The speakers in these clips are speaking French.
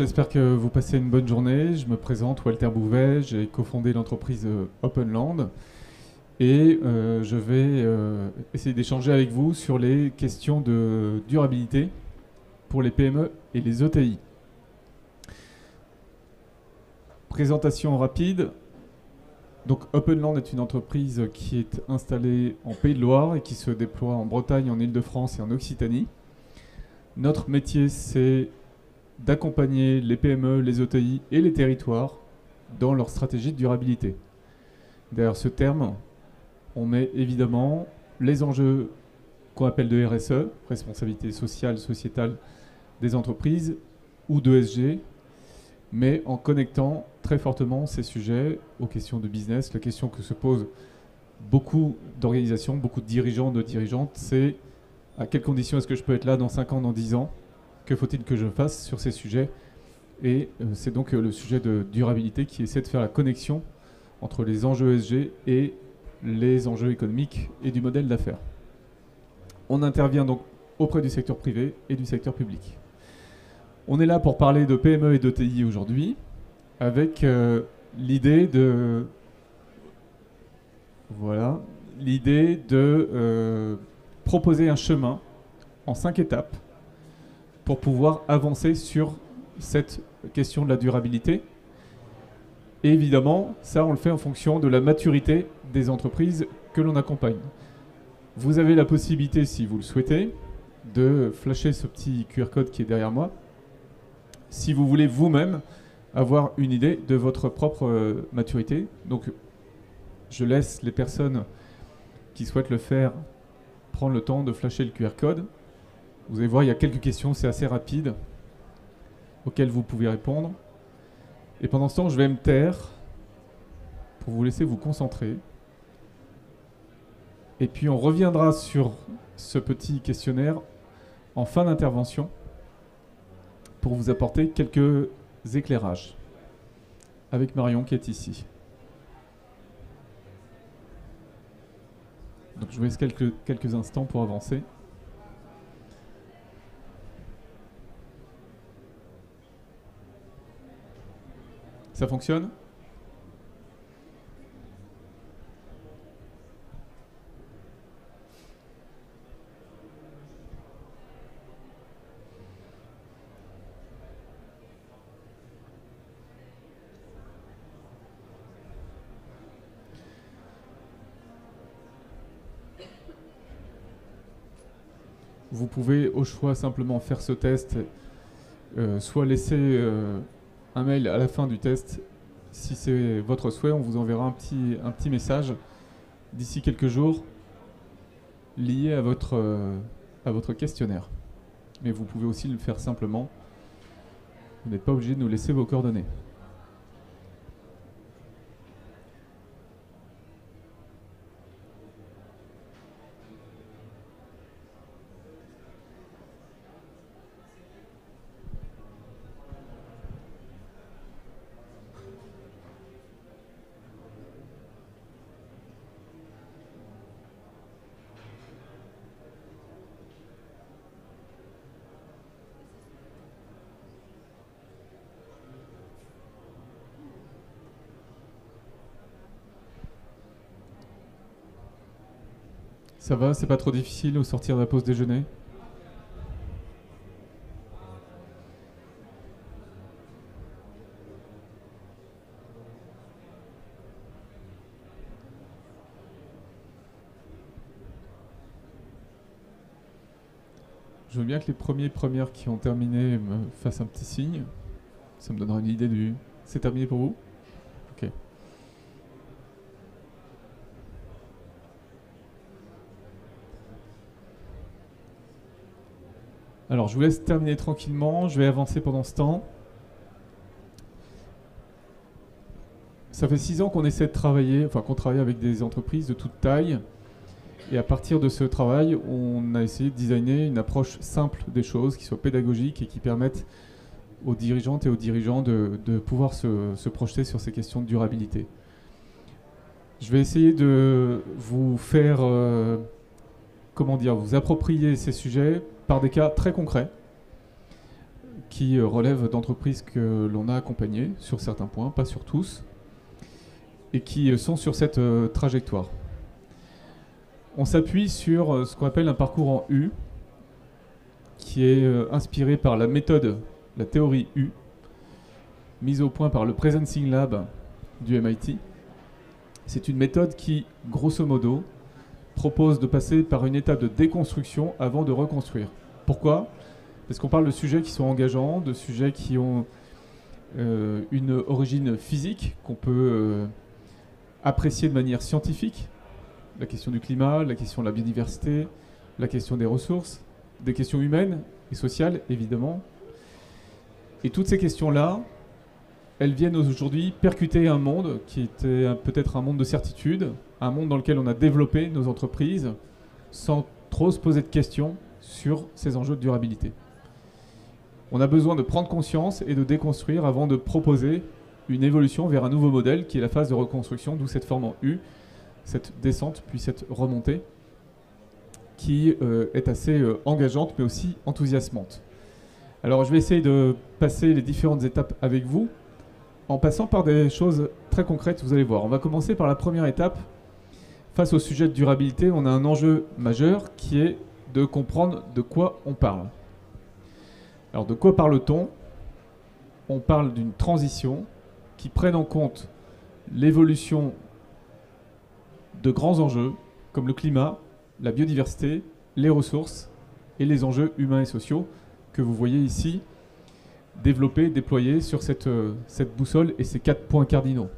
j'espère que vous passez une bonne journée. Je me présente, Walter Bouvet, j'ai cofondé l'entreprise Openland et je vais essayer d'échanger avec vous sur les questions de durabilité pour les PME et les ETI. Présentation rapide. Donc Openland est une entreprise qui est installée en Pays de Loire et qui se déploie en Bretagne, en Île-de-France et en Occitanie. Notre métier, c'est d'accompagner les PME, les ETI et les territoires dans leur stratégie de durabilité. Derrière ce terme, on met évidemment les enjeux qu'on appelle de RSE, responsabilité sociale, sociétale des entreprises, ou de ESG, mais en connectant très fortement ces sujets aux questions de business. La question que se posent beaucoup d'organisations, beaucoup de dirigeants, de dirigeantes, c'est à quelles conditions est-ce que je peux être là dans 5 ans, dans 10 ans ? Que faut-il que je fasse sur ces sujets ? Et c'est donc le sujet de durabilité qui essaie de faire la connexion entre les enjeux ESG et les enjeux économiques et du modèle d'affaires. On intervient donc auprès du secteur privé et du secteur public. On est là pour parler de PME et d'ETI aujourd'hui, avec l'idée de proposer un chemin en 5 étapes pour pouvoir avancer sur cette question de la durabilité. Et évidemment, ça, on le fait en fonction de la maturité des entreprises que l'on accompagne. Vous avez la possibilité, si vous le souhaitez, de flasher ce petit QR code qui est derrière moi, si vous voulez vous-même avoir une idée de votre propre maturité. Donc, je laisse les personnes qui souhaitent le faire prendre le temps de flasher le QR code. Vous allez voir, il y a quelques questions, c'est assez rapide, auxquelles vous pouvez répondre. Et pendant ce temps, je vais me taire pour vous laisser vous concentrer. Et puis on reviendra sur ce petit questionnaire en fin d'intervention pour vous apporter quelques éclairages avec Marion qui est ici. Donc je vous laisse quelques instants pour avancer. Ça fonctionne ? Vous pouvez au choix simplement faire ce test, soit laisser un mail à la fin du test. Si c'est votre souhait, on vous enverra un petit message d'ici quelques jours lié à votre questionnaire. Mais vous pouvez aussi le faire simplement. Vous n'êtes pas obligé de nous laisser vos coordonnées. Ça va, c'est pas trop difficile au sortir de la pause déjeuner ? Je veux bien que les premières qui ont terminé me fassent un petit signe. Ça me donnera une idée du... C'est terminé pour vous ? Ok. Alors, je vous laisse terminer tranquillement. Je vais avancer pendant ce temps. Ça fait 6 ans qu'on essaie de travailler, qu'on travaille avec des entreprises de toute taille. Et à partir de ce travail, on a essayé de designer une approche simple des choses, qui soit pédagogique et qui permette aux dirigeantes et aux dirigeants de pouvoir se projeter sur ces questions de durabilité. Je vais essayer de vous faire, vous approprier ces sujets par des cas très concrets qui relèvent d'entreprises que l'on a accompagnées sur certains points, pas sur tous, et qui sont sur cette trajectoire. On s'appuie sur ce qu'on appelle un parcours en U, qui est inspiré par la méthode, la théorie U, mise au point par le Presencing Lab du MIT. C'est une méthode qui, grosso modo, propose de passer par une étape de déconstruction avant de reconstruire. Pourquoi ? Parce qu'on parle de sujets qui sont engageants, de sujets qui ont une origine physique, qu'on peut apprécier de manière scientifique. La question du climat, la question de la biodiversité, la question des ressources, des questions humaines et sociales, évidemment. Et toutes ces questions-là, elles viennent aujourd'hui percuter un monde qui était peut-être un monde de certitude, un monde dans lequel on a développé nos entreprises sans trop se poser de questions sur ces enjeux de durabilité. On a besoin de prendre conscience et de déconstruire avant de proposer une évolution vers un nouveau modèle qui est la phase de reconstruction, d'où cette forme en U, cette descente puis cette remontée qui est assez engageante mais aussi enthousiasmante. Alors je vais essayer de passer les différentes étapes avec vous en passant par des choses très concrètes, vous allez voir. On va commencer par la première étape. Face au sujet de durabilité, on a un enjeu majeur qui est de comprendre de quoi on parle. Alors de quoi parle-t-on ? On parle d'une transition qui prenne en compte l'évolution de grands enjeux comme le climat, la biodiversité, les ressources et les enjeux humains et sociaux que vous voyez ici développés, déployés sur cette boussole et ces 4 points cardinaux.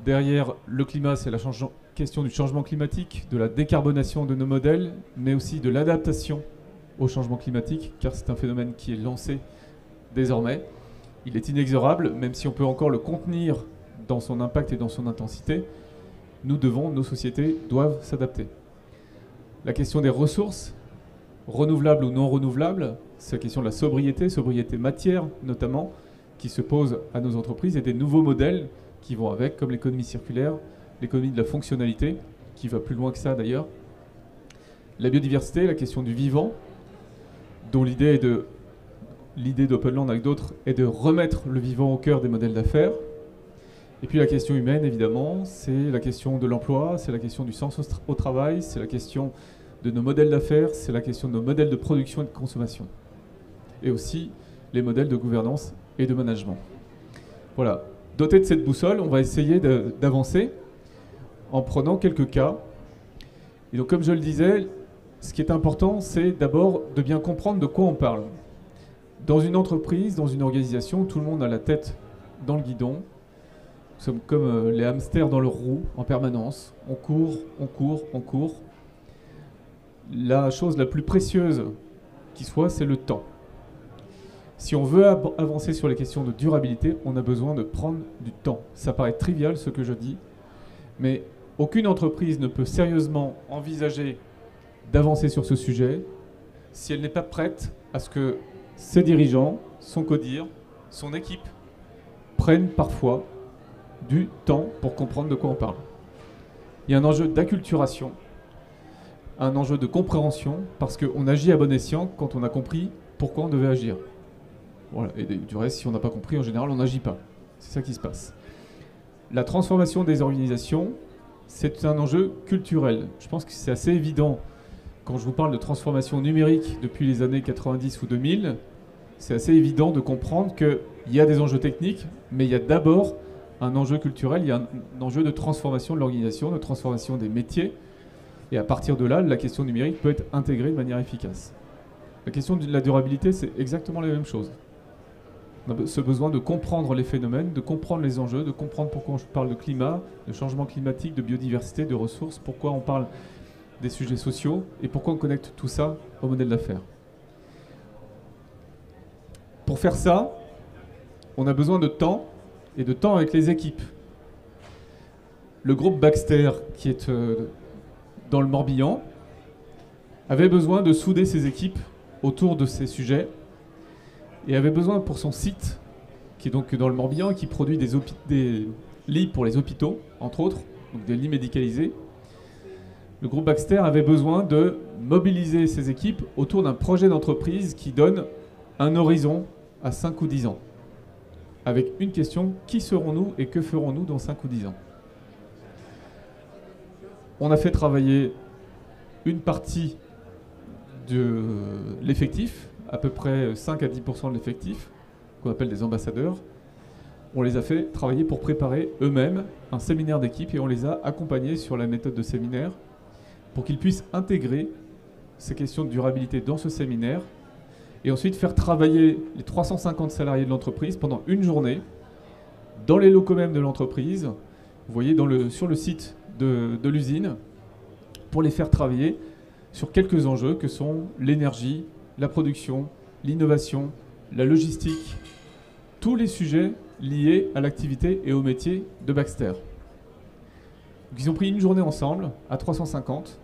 Derrière le climat, c'est la question du changement climatique, de la décarbonation de nos modèles, mais aussi de l'adaptation au changement climatique, car c'est un phénomène qui est lancé désormais. Il est inexorable, même si on peut encore le contenir dans son impact et dans son intensité. Nos sociétés doivent s'adapter. La question des ressources, renouvelables ou non renouvelables, c'est la question de la sobriété matière notamment, qui se pose à nos entreprises et des nouveaux modèles qui vont avec, comme l'économie circulaire, l'économie de la fonctionnalité, qui va plus loin que ça d'ailleurs. La biodiversité, la question du vivant, dont l'idée d'Openland avec d'autres est de remettre le vivant au cœur des modèles d'affaires. Et puis la question humaine, évidemment, c'est la question de l'emploi, c'est la question du sens au travail, c'est la question de nos modèles d'affaires, c'est la question de nos modèles de production et de consommation. Et aussi les modèles de gouvernance et de management. Voilà. Doté de cette boussole, on va essayer d'avancer en prenant quelques cas. Et donc, comme je le disais, ce qui est important, c'est d'abord de bien comprendre de quoi on parle. Dans une entreprise, dans une organisation, tout le monde a la tête dans le guidon. Nous sommes comme les hamsters dans leur roue en permanence. On court, on court, on court. La chose la plus précieuse qui soit, c'est le temps. Si on veut avancer sur les questions de durabilité, on a besoin de prendre du temps. Ça paraît trivial ce que je dis, mais aucune entreprise ne peut sérieusement envisager d'avancer sur ce sujet si elle n'est pas prête à ce que ses dirigeants, son CODIR, son équipe prennent parfois du temps pour comprendre de quoi on parle. Il y a un enjeu d'acculturation, un enjeu de compréhension, parce qu'on agit à bon escient quand on a compris pourquoi on devait agir. Voilà. Et du reste, si on n'a pas compris, en général, on n'agit pas. C'est ça qui se passe. La transformation des organisations, c'est un enjeu culturel. Je pense que c'est assez évident quand je vous parle de transformation numérique depuis les années 90 ou 2000. C'est assez évident de comprendre qu'il y a des enjeux techniques, mais il y a d'abord un enjeu culturel, il y a un enjeu de transformation de l'organisation, de transformation des métiers. Et à partir de là, la question numérique peut être intégrée de manière efficace. La question de la durabilité, c'est exactement la même chose. On a ce besoin de comprendre les phénomènes, de comprendre les enjeux, de comprendre pourquoi on parle de climat, de changement climatique, de biodiversité, de ressources, pourquoi on parle des sujets sociaux et pourquoi on connecte tout ça au modèle d'affaires. Pour faire ça, on a besoin de temps et de temps avec les équipes. Le groupe Baxter, qui est dans le Morbihan, avait besoin de souder ses équipes autour de ces sujets et avait besoin pour son site, qui est donc dans le Morbihan, qui produit des lits pour les hôpitaux, entre autres, donc des lits médicalisés. Le groupe Baxter avait besoin de mobiliser ses équipes autour d'un projet d'entreprise qui donne un horizon à 5 ou 10 ans, avec une question, qui serons-nous et que ferons-nous dans 5 ou 10 ans? On a fait travailler une partie de l'effectif, à peu près 5 à 10% de l'effectif, qu'on appelle des ambassadeurs. On les a fait travailler pour préparer eux-mêmes un séminaire d'équipe et on les a accompagnés sur la méthode de séminaire pour qu'ils puissent intégrer ces questions de durabilité dans ce séminaire et ensuite faire travailler les 350 salariés de l'entreprise pendant une journée dans les locaux même de l'entreprise, vous voyez sur le site de l'usine, pour les faire travailler sur quelques enjeux que sont l'énergie, la production, l'innovation, la logistique, tous les sujets liés à l'activité et au métier de Baxter. Donc, ils ont pris une journée ensemble à 350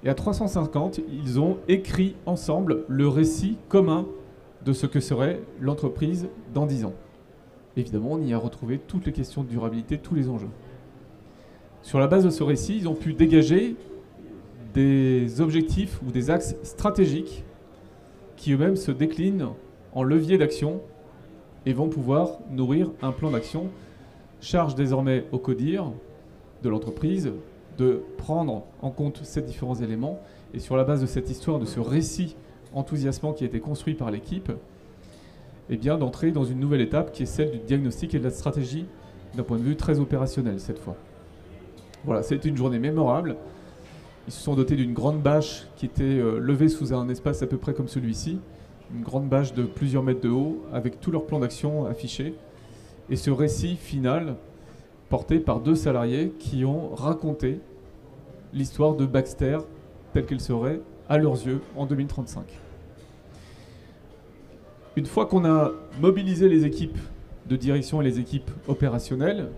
et à 350, ils ont écrit ensemble le récit commun de ce que serait l'entreprise dans 10 ans. Évidemment, on y a retrouvé toutes les questions de durabilité, tous les enjeux. Sur la base de ce récit, ils ont pu dégager des objectifs ou des axes stratégiques qui eux-mêmes se déclinent en leviers d'action et vont pouvoir nourrir un plan d'action. Charge désormais au CODIR de l'entreprise de prendre en compte ces différents éléments et sur la base de cette histoire, de ce récit enthousiasmant qui a été construit par l'équipe, eh bien d'entrer dans une nouvelle étape qui est celle du diagnostic et de la stratégie d'un point de vue très opérationnel cette fois. Voilà, c'était une journée mémorable. Ils se sont dotés d'une grande bâche qui était levée sous un espace à peu près comme celui-ci, une grande bâche de plusieurs mètres de haut avec tout leur plan d'action affiché et ce récit final porté par 2 salariés qui ont raconté l'histoire de Baxter telle qu'elle serait à leurs yeux en 2035. Une fois qu'on a mobilisé les équipes de direction et les équipes opérationnelles,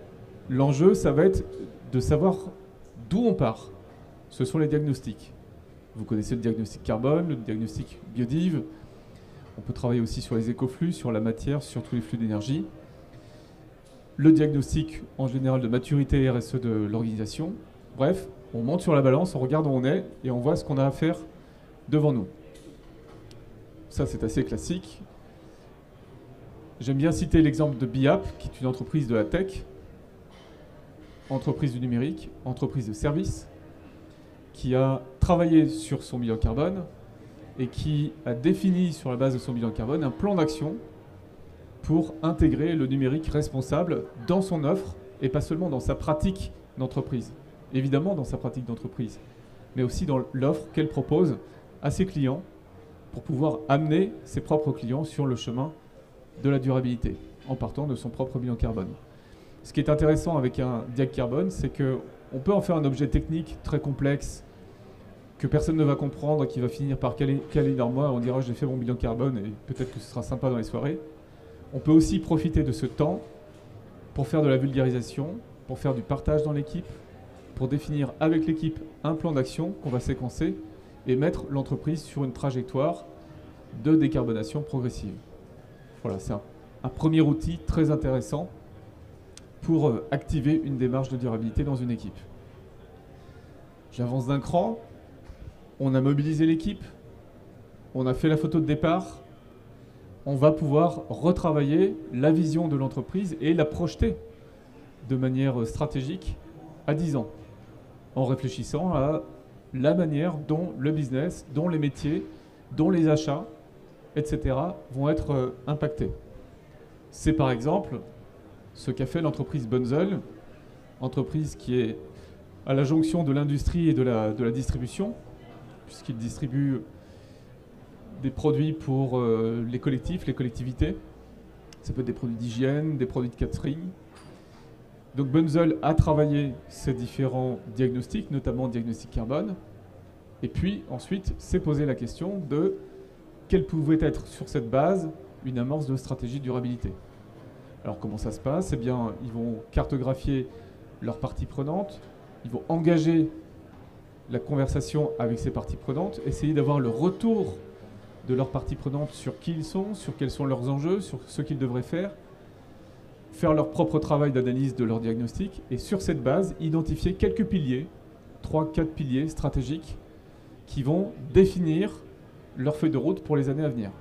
l'enjeu, ça va être de savoir d'où on part. Ce sont les diagnostics. Vous connaissez le diagnostic carbone, le diagnostic biodive. On peut travailler aussi sur les écoflux, sur la matière, sur tous les flux d'énergie. Le diagnostic en général de maturité RSE de l'organisation. Bref, on monte sur la balance, on regarde où on est et on voit ce qu'on a à faire devant nous. Ça, c'est assez classique. J'aime bien citer l'exemple de BIAP, qui est une entreprise de la tech, entreprise du numérique, entreprise de services, qui a travaillé sur son bilan carbone et qui a défini sur la base de son bilan carbone un plan d'action pour intégrer le numérique responsable dans son offre et pas seulement dans sa pratique d'entreprise. Évidemment dans sa pratique d'entreprise, mais aussi dans l'offre qu'elle propose à ses clients pour pouvoir amener ses propres clients sur le chemin de la durabilité en partant de son propre bilan carbone. Ce qui est intéressant avec un diag carbone, c'est qu'on peut en faire un objet technique très complexe que personne ne va comprendre, qui va finir par caler dans moi. On dira j'ai fait mon bilan carbone et peut-être que ce sera sympa dans les soirées. On peut aussi profiter de ce temps pour faire de la vulgarisation, pour faire du partage dans l'équipe, pour définir avec l'équipe un plan d'action qu'on va séquencer et mettre l'entreprise sur une trajectoire de décarbonation progressive. Voilà, c'est un premier outil très intéressant pour activer une démarche de durabilité dans une équipe. J'avance d'un cran, on a mobilisé l'équipe, on a fait la photo de départ, on va pouvoir retravailler la vision de l'entreprise et la projeter de manière stratégique à 10 ans, en réfléchissant à la manière dont le business, dont les métiers, dont les achats, etc. vont être impactés. C'est par exemple ce qu'a fait l'entreprise Bunzl, entreprise qui est à la jonction de l'industrie et de la distribution, puisqu'il distribue des produits pour les collectifs, les collectivités. Ça peut être des produits d'hygiène, des produits de catering. Donc Bunzl a travaillé ces différents diagnostics, notamment diagnostic carbone, et puis ensuite s'est posé la question de quelle pouvait être sur cette base une amorce de stratégie de durabilité. Alors comment ça se passe? Eh bien, ils vont cartographier leurs parties prenantes, ils vont engager la conversation avec ces parties prenantes, essayer d'avoir le retour de leurs parties prenantes sur qui ils sont, sur quels sont leurs enjeux, sur ce qu'ils devraient faire leur propre travail d'analyse de leur diagnostic, et sur cette base, identifier quelques piliers, 3-4 piliers stratégiques, qui vont définir leur feuille de route pour les années à venir.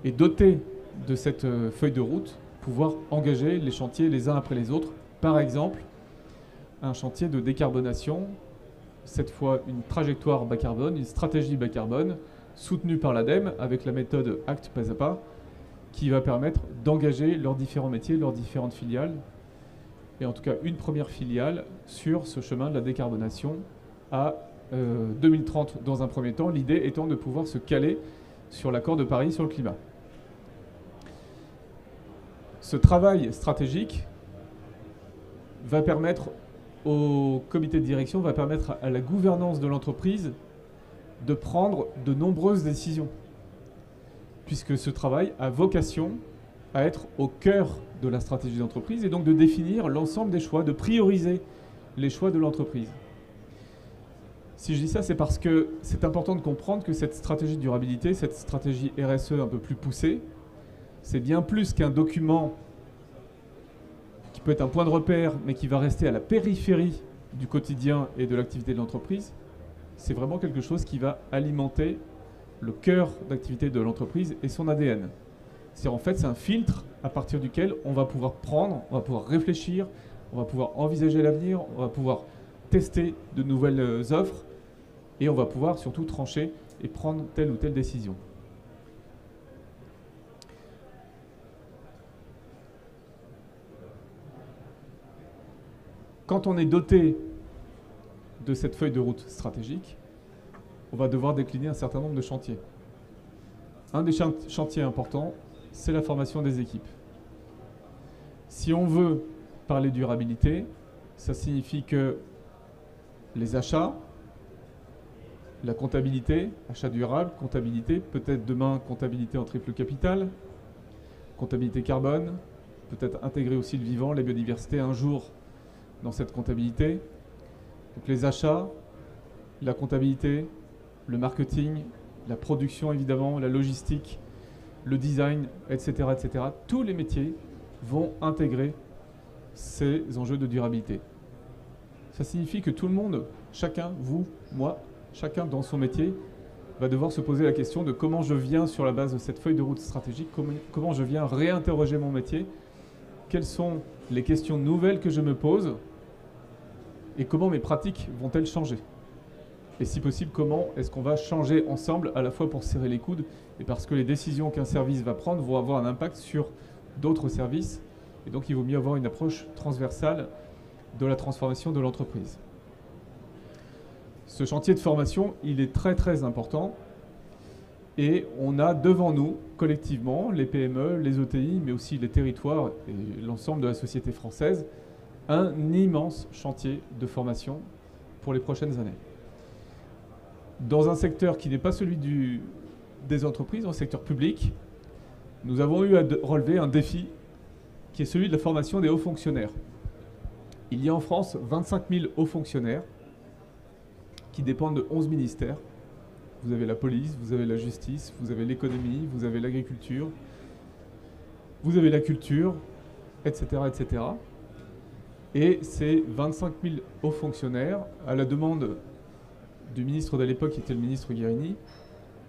et dotés de cette feuille de route, pouvoir engager les chantiers les uns après les autres. Par exemple, un chantier de décarbonation, cette fois une trajectoire bas carbone, une stratégie bas carbone, soutenue par l'ADEME avec la méthode Acte pas à pas, qui va permettre d'engager leurs différents métiers, leurs différentes filiales, et en tout cas une première filiale sur ce chemin de la décarbonation à 2030 dans un premier temps, l'idée étant de pouvoir se caler sur l'accord de Paris sur le climat. Ce travail stratégique va permettre au comité de direction, va permettre à la gouvernance de l'entreprise de prendre de nombreuses décisions, puisque ce travail a vocation à être au cœur de la stratégie d'entreprise et donc de définir l'ensemble des choix, de prioriser les choix de l'entreprise. Si je dis ça, c'est parce que c'est important de comprendre que cette stratégie de durabilité, cette stratégie RSE un peu plus poussée, c'est bien plus qu'un document qui peut être un point de repère, mais qui va rester à la périphérie du quotidien et de l'activité de l'entreprise. C'est vraiment quelque chose qui va alimenter le cœur d'activité de l'entreprise et son ADN. En fait, c'est un filtre à partir duquel on va pouvoir prendre, on va pouvoir réfléchir, on va pouvoir envisager l'avenir, on va pouvoir tester de nouvelles offres et on va pouvoir surtout trancher et prendre telle ou telle décision. Quand on est doté de cette feuille de route stratégique, on va devoir décliner un certain nombre de chantiers. Un des chantiers importants, c'est la formation des équipes. Si on veut parler durabilité, ça signifie que les achats, la comptabilité, achat durable, comptabilité, peut-être demain comptabilité en triple capital, comptabilité carbone, peut-être intégrer aussi le vivant, la biodiversité un jour dans cette comptabilité. Donc les achats, la comptabilité, le marketing, la production évidemment, la logistique, le design, etc., etc. Tous les métiers vont intégrer ces enjeux de durabilité. Ça signifie que tout le monde, chacun, vous, moi, chacun dans son métier, va devoir se poser la question de comment je viens, sur la base de cette feuille de route stratégique, comment je viens réinterroger mon métier, quelles sont les questions nouvelles que je me pose et comment mes pratiques vont-elles changer. Et si possible, comment est-ce qu'on va changer ensemble, à la fois pour serrer les coudes et parce que les décisions qu'un service va prendre vont avoir un impact sur d'autres services. Et donc il vaut mieux avoir une approche transversale de la transformation de l'entreprise. Ce chantier de formation, il est très très important et on a devant nous, collectivement, les PME, les ETI, mais aussi les territoires et l'ensemble de la société française, un immense chantier de formation pour les prochaines années. Dans un secteur qui n'est pas celui des entreprises, dans le secteur public, nous avons eu à relever un défi qui est celui de la formation des hauts fonctionnaires. Il y a en France 25 000 hauts fonctionnaires qui dépendent de 11 ministères. Vous avez la police, vous avez la justice, vous avez l'économie, vous avez l'agriculture, vous avez la culture, etc., etc. Et ces 25 000 hauts fonctionnaires, à la demande du ministre de l'époque, qui était le ministre Guérini,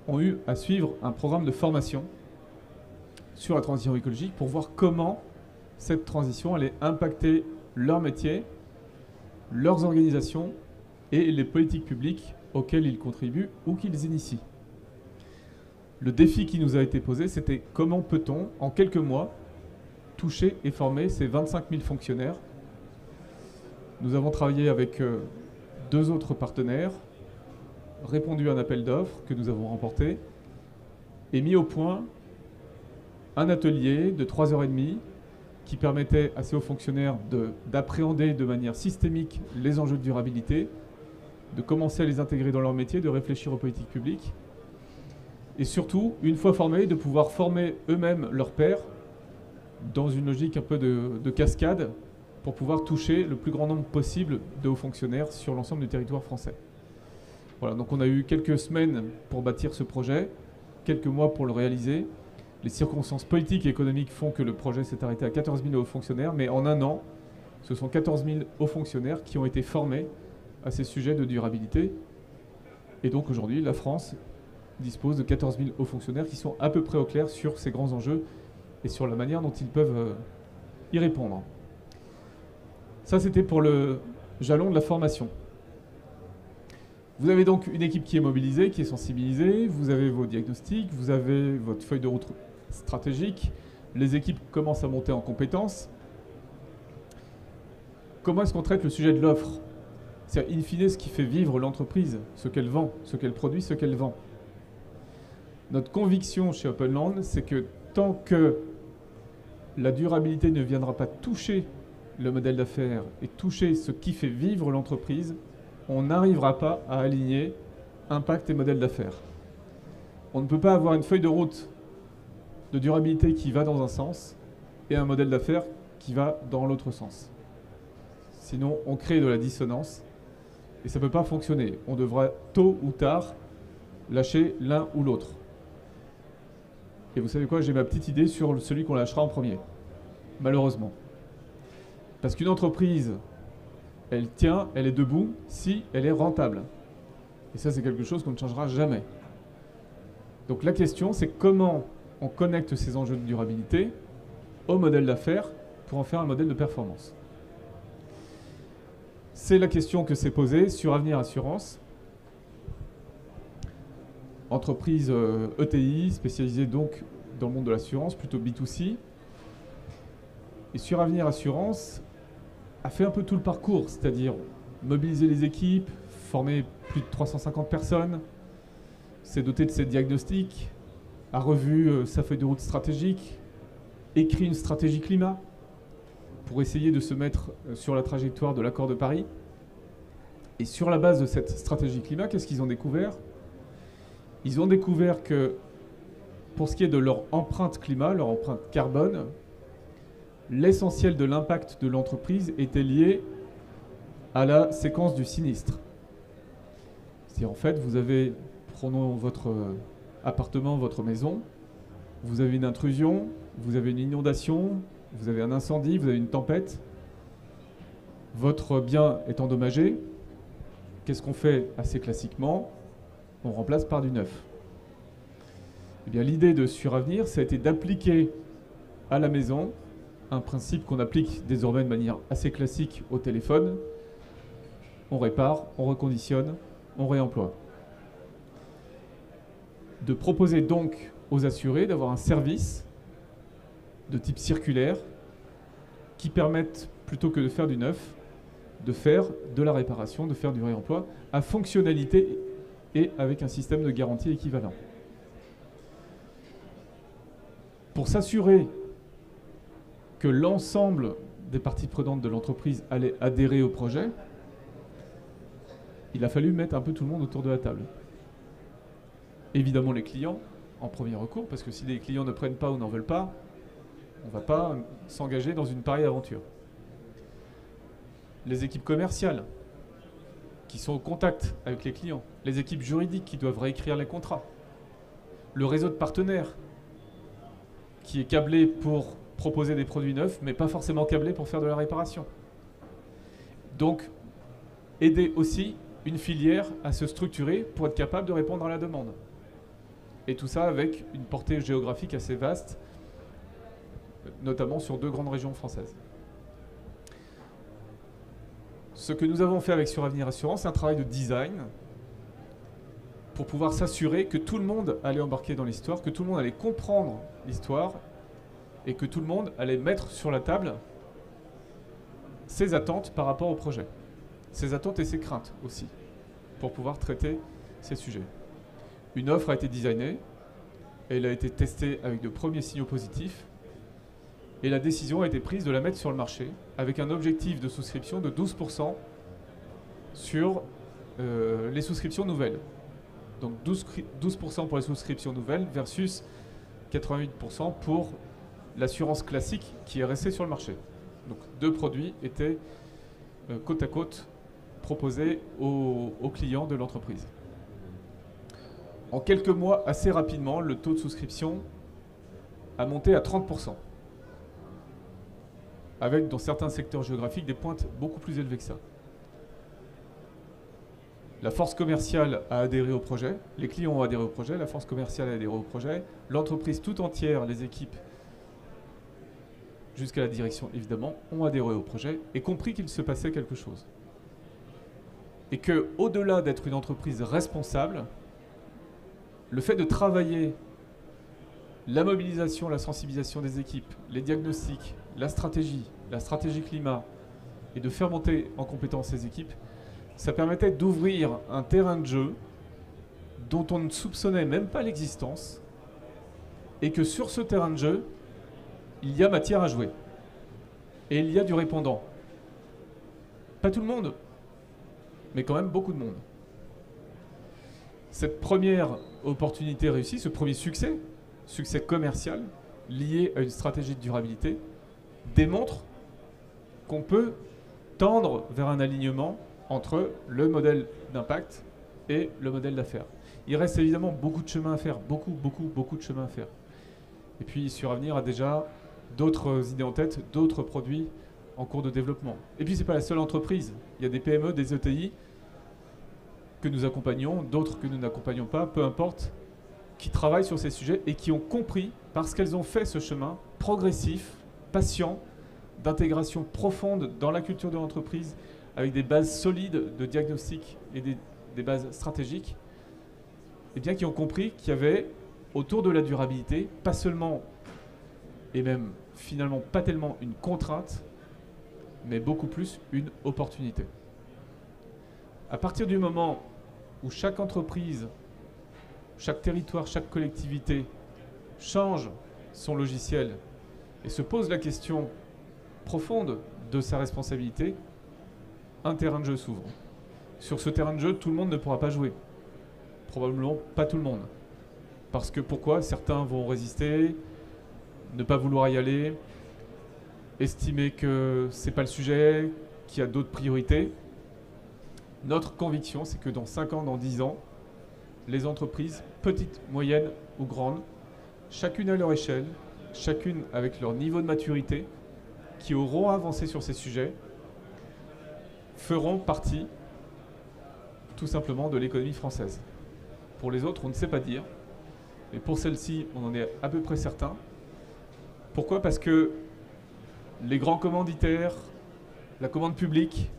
ont eu à suivre un programme de formation sur la transition écologique pour voir comment cette transition allait impacter leur métier, leurs organisations et les politiques publiques auxquelles ils contribuent ou qu'ils initient. Le défi qui nous a été posé, c'était comment peut-on, en quelques mois, toucher et former ces 25 000 fonctionnaires. Nous avons travaillé avec deux autres partenaires, répondu à un appel d'offres que nous avons remporté et mis au point un atelier de 3h30 qui permettait à ces hauts fonctionnaires d'appréhender de manière systémique les enjeux de durabilité, de commencer à les intégrer dans leur métier, de réfléchir aux politiques publiques et surtout, une fois formés, de pouvoir former eux-mêmes leurs pairs dans une logique un peu de cascade pour pouvoir toucher le plus grand nombre possible de hauts fonctionnaires sur l'ensemble du territoire français. Voilà, donc on a eu quelques semaines pour bâtir ce projet, quelques mois pour le réaliser. Les circonstances politiques et économiques font que le projet s'est arrêté à 14 000 hauts fonctionnaires, mais en un an, ce sont 14 000 hauts fonctionnaires qui ont été formés à ces sujets de durabilité. Et donc aujourd'hui, la France dispose de 14 000 hauts fonctionnaires qui sont à peu près au clair sur ces grands enjeux et sur la manière dont ils peuvent y répondre. Ça, c'était pour le jalon de la formation. Vous avez donc une équipe qui est mobilisée, qui est sensibilisée, vous avez vos diagnostics, vous avez votre feuille de route stratégique, les équipes commencent à monter en compétences. Comment est-ce qu'on traite le sujet de l'offre? C'est-à-dire, in fine, ce qui fait vivre l'entreprise, ce qu'elle vend, ce qu'elle produit, ce qu'elle vend. Notre conviction chez Openland, c'est que tant que la durabilité ne viendra pas toucher le modèle d'affaires et toucher ce qui fait vivre l'entreprise, on n'arrivera pas à aligner impact et modèle d'affaires. On ne peut pas avoir une feuille de route de durabilité qui va dans un sens et un modèle d'affaires qui va dans l'autre sens. Sinon, on crée de la dissonance et ça ne peut pas fonctionner. On devra tôt ou tard lâcher l'un ou l'autre. Et vous savez quoi, j'ai ma petite idée sur celui qu'on lâchera en premier, malheureusement. Parce qu'une entreprise, elle tient, elle est debout si elle est rentable. Et ça, c'est quelque chose qu'on ne changera jamais. Donc la question, c'est comment on connecte ces enjeux de durabilité au modèle d'affaires pour en faire un modèle de performance. C'est la question que s'est posée Suravenir Assurance, entreprise ETI, spécialisée donc dans le monde de l'assurance, plutôt B2C. Et Suravenir Assurance a fait un peu tout le parcours, c'est-à-dire mobiliser les équipes, former plus de 350 personnes, s'est doté de ses diagnostics, a revu sa feuille de route stratégique, écrit une stratégie climat pour essayer de se mettre sur la trajectoire de l'accord de Paris. Et sur la base de cette stratégie climat, qu'est-ce qu'ils ont découvert? Ils ont découvert que pour ce qui est de leur empreinte climat, leur empreinte carbone, l'essentiel de l'impact de l'entreprise était lié à la séquence du sinistre. C'est-à-dire, en fait, vous avez, prenons votre appartement, votre maison, vous avez une intrusion, vous avez une inondation, vous avez un incendie, vous avez une tempête, votre bien est endommagé. Qu'est-ce qu'on fait assez classiquement? On remplace par du neuf. Eh bien, l'idée de Suravenir, ça a été d'appliquer à la maison un principe qu'on applique désormais de manière assez classique au téléphone. On répare, on reconditionne, on réemploie. De proposer donc aux assurés d'avoir un service de type circulaire qui permette, plutôt que de faire du neuf, de faire de la réparation, de faire du réemploi à fonctionnalité et avec un système de garantie équivalent. Pour s'assurer que l'ensemble des parties prenantes de l'entreprise allaient adhérer au projet, il a fallu mettre un peu tout le monde autour de la table. Évidemment les clients en premier recours, parce que si les clients ne prennent pas ou n'en veulent pas, on ne va pas s'engager dans une pareille aventure. Les équipes commerciales qui sont au contact avec les clients, les équipes juridiques qui doivent réécrire les contrats, le réseau de partenaires qui est câblé pour proposer des produits neufs, mais pas forcément câblé pour faire de la réparation. Donc, aider aussi une filière à se structurer pour être capable de répondre à la demande. Et tout ça avec une portée géographique assez vaste, notamment sur 2 grandes régions françaises. Ce que nous avons fait avec Suravenir Assurance, c'est un travail de design pour pouvoir s'assurer que tout le monde allait embarquer dans l'histoire, que tout le monde allait comprendre l'histoire et que tout le monde allait mettre sur la table ses attentes par rapport au projet. Ses attentes et ses craintes aussi, pour pouvoir traiter ces sujets. Une offre a été designée, elle a été testée avec de premiers signaux positifs, et la décision a été prise de la mettre sur le marché, avec un objectif de souscription de 12% sur les souscriptions nouvelles. Donc 12% pour les souscriptions nouvelles versus 88% pour l'assurance classique qui est restée sur le marché. Donc 2 produits étaient côte à côte proposés aux clients de l'entreprise. En quelques mois, assez rapidement, le taux de souscription a monté à 30%. Avec, dans certains secteurs géographiques, des pointes beaucoup plus élevées que ça. La force commerciale a adhéré au projet, les clients ont adhéré au projet, la force commerciale a adhéré au projet, l'entreprise tout entière, les équipes, jusqu'à la direction évidemment, ont adhéré au projet et compris qu'il se passait quelque chose. Et que, au-delà d'être une entreprise responsable, le fait de travailler la mobilisation, la sensibilisation des équipes, les diagnostics, la stratégie climat, et de faire monter en compétence ces équipes, ça permettait d'ouvrir un terrain de jeu dont on ne soupçonnait même pas l'existence, et que sur ce terrain de jeu, il y a matière à jouer. Et il y a du répondant. Pas tout le monde, mais quand même beaucoup de monde. Cette première opportunité réussie, ce premier succès commercial lié à une stratégie de durabilité, démontre qu'on peut tendre vers un alignement entre le modèle d'impact et le modèle d'affaires. Il reste évidemment beaucoup de chemin à faire, beaucoup de chemin à faire. Et puis sur Avenir a déjà d'autres idées en tête, d'autres produits en cours de développement. Et puis c'est pas la seule entreprise, il y a des PME, des ETI que nous accompagnons, d'autres que nous n'accompagnons pas, peu importe, qui travaillent sur ces sujets et qui ont compris, parce qu'elles ont fait ce chemin progressif, patient, d'intégration profonde dans la culture de l'entreprise, avec des bases solides de diagnostic et des bases stratégiques, et bien qui ont compris qu'il y avait autour de la durabilité, pas seulement, et même finalement pas tellement une contrainte, mais beaucoup plus une opportunité. À partir du moment où chaque entreprise, chaque territoire, chaque collectivité change son logiciel et se pose la question profonde de sa responsabilité, un terrain de jeu s'ouvre. Sur ce terrain de jeu, tout le monde ne pourra pas jouer. Probablement pas tout le monde. Parce que pourquoi? Certains vont résister, ne pas vouloir y aller, estimer que c'est pas le sujet, qu'il y a d'autres priorités. Notre conviction, c'est que dans 5 ans, dans 10 ans, les entreprises, petites, moyennes ou grandes, chacune à leur échelle, chacune avec leur niveau de maturité, qui auront avancé sur ces sujets, feront partie tout simplement de l'économie française. Pour les autres, on ne sait pas dire, mais pour celle-ci, on en est à peu près certain. Pourquoi? Parce que les grands commanditaires, la commande publique,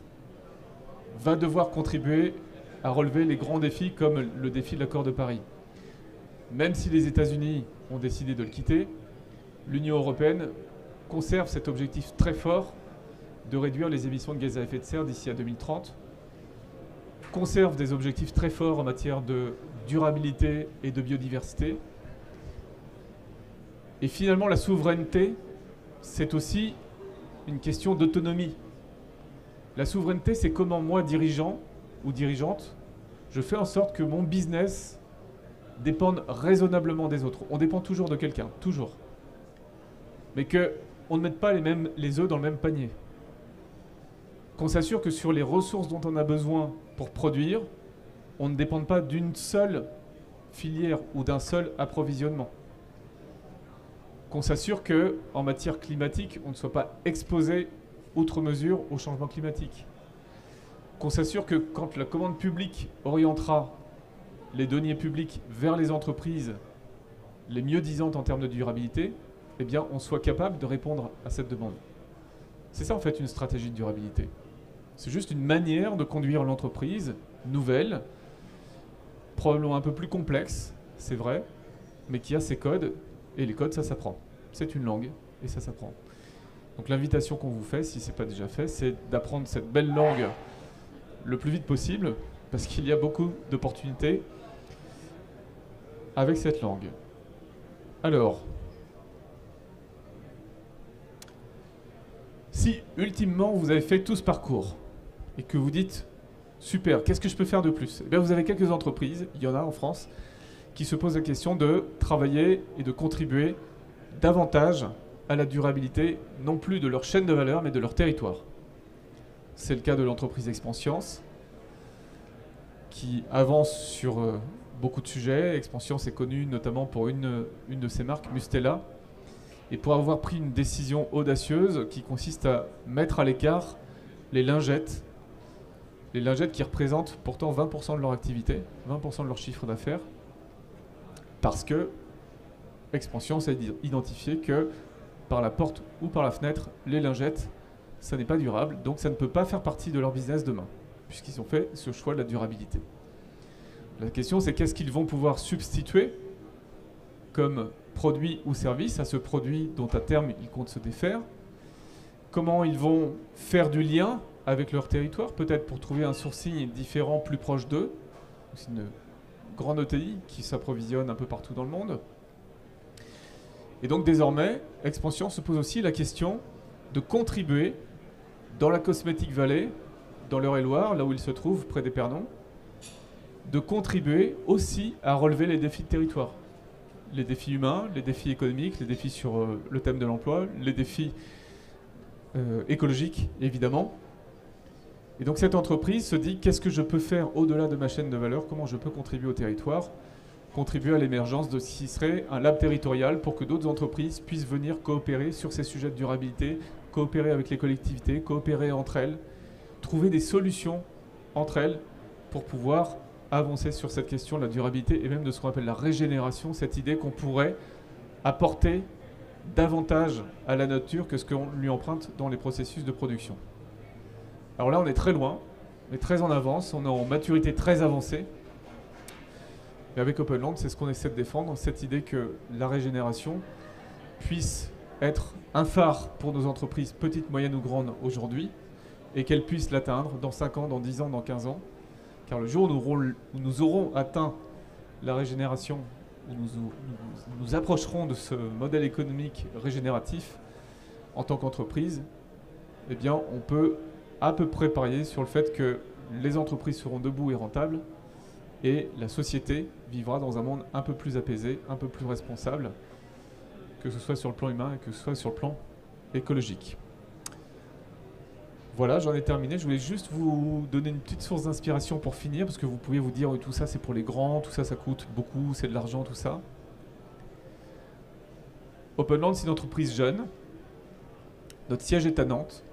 va devoir contribuer à relever les grands défis comme le défi de l'accord de Paris. Même si les États-Unis ont décidé de le quitter, l'Union européenne conserve cet objectif très fort de réduire les émissions de gaz à effet de serre d'ici à 2030, conserve des objectifs très forts en matière de durabilité et de biodiversité. Et finalement, la souveraineté, c'est aussi une question d'autonomie. La souveraineté, c'est comment moi, dirigeant ou dirigeante, je fais en sorte que mon business dépende raisonnablement des autres. On dépend toujours de quelqu'un, toujours. Mais qu'on ne mette pas les œufs dans le même panier. Qu'on s'assure que sur les ressources dont on a besoin pour produire, on ne dépende pas d'une seule filière ou d'un seul approvisionnement. Qu'on s'assure qu'en matière climatique, on ne soit pas exposé outre mesure au changement climatique. Qu'on s'assure que quand la commande publique orientera les deniers publics vers les entreprises les mieux disantes en termes de durabilité, eh bien, on soit capable de répondre à cette demande. C'est ça, en fait, une stratégie de durabilité. C'est juste une manière de conduire l'entreprise nouvelle, probablement un peu plus complexe, c'est vrai, mais qui a ses codes, et les codes, ça s'apprend. C'est une langue, et ça s'apprend. Donc l'invitation qu'on vous fait, si ce n'est pas déjà fait, c'est d'apprendre cette belle langue le plus vite possible, parce qu'il y a beaucoup d'opportunités avec cette langue. Alors, si ultimement vous avez fait tout ce parcours et que vous dites super, qu'est-ce que je peux faire de plus? Eh bien, vous avez quelques entreprises, il y en a en France, qui se posent la question de travailler et de contribuer davantage à la durabilité, non plus de leur chaîne de valeur, mais de leur territoire. C'est le cas de l'entreprise Expansience, qui avance sur beaucoup de sujets. Expansience est connue notamment pour une de ses marques, Mustela, et pour avoir pris une décision audacieuse qui consiste à mettre à l'écart les lingettes Les lingettes qui représentent pourtant 20% de leur activité, 20% de leur chiffre d'affaires, parce que Expansion s'est identifié que par la porte ou par la fenêtre, les lingettes, ça n'est pas durable, donc ça ne peut pas faire partie de leur business demain, puisqu'ils ont fait ce choix de la durabilité. La question, c'est qu'est-ce qu'ils vont pouvoir substituer comme produit ou service à ce produit dont à terme ils comptent se défaire. Comment ils vont faire du lien avec leur territoire, peut-être pour trouver un sourcing différent, plus proche d'eux. C'est une grande ETI qui s'approvisionne un peu partout dans le monde. Et donc désormais, Expansion se pose aussi la question de contribuer dans la Cosmetic Valley, dans l'Eure-et-Loire, là où il se trouve, près d'Épernon, de contribuer aussi à relever les défis de territoire. Les défis humains, les défis économiques, les défis sur le thème de l'emploi, les défis écologiques, évidemment. Et donc cette entreprise se dit, qu'est-ce que je peux faire au-delà de ma chaîne de valeur? Comment je peux contribuer au territoire? Contribuer à l'émergence de ce qui serait un lab territorial pour que d'autres entreprises puissent venir coopérer sur ces sujets de durabilité, coopérer avec les collectivités, coopérer entre elles, trouver des solutions entre elles pour pouvoir avancer sur cette question de la durabilité et même de ce qu'on appelle la régénération, cette idée qu'on pourrait apporter davantage à la nature que ce qu'on lui emprunte dans les processus de production. Alors là, on est très loin, on est très en avance, on est en maturité très avancée. Et avec Openland, c'est ce qu'on essaie de défendre, cette idée que la régénération puisse être un phare pour nos entreprises, petites, moyennes ou grandes aujourd'hui, et qu'elles puissent l'atteindre dans 5 ans, dans 10 ans, dans 15 ans. Car le jour où nous aurons atteint la régénération, où nous approcherons de ce modèle économique régénératif en tant qu'entreprise, eh bien, on peut à peu près parier sur le fait que les entreprises seront debout et rentables et la société vivra dans un monde un peu plus apaisé, un peu plus responsable, que ce soit sur le plan humain et que ce soit sur le plan écologique. Voilà, j'en ai terminé. Je voulais juste vous donner une petite source d'inspiration pour finir, parce que vous pouvez vous dire tout ça c'est pour les grands, tout ça ça coûte beaucoup, c'est de l'argent, tout ça. Openland, c'est une entreprise jeune. Notre siège est à Nantes.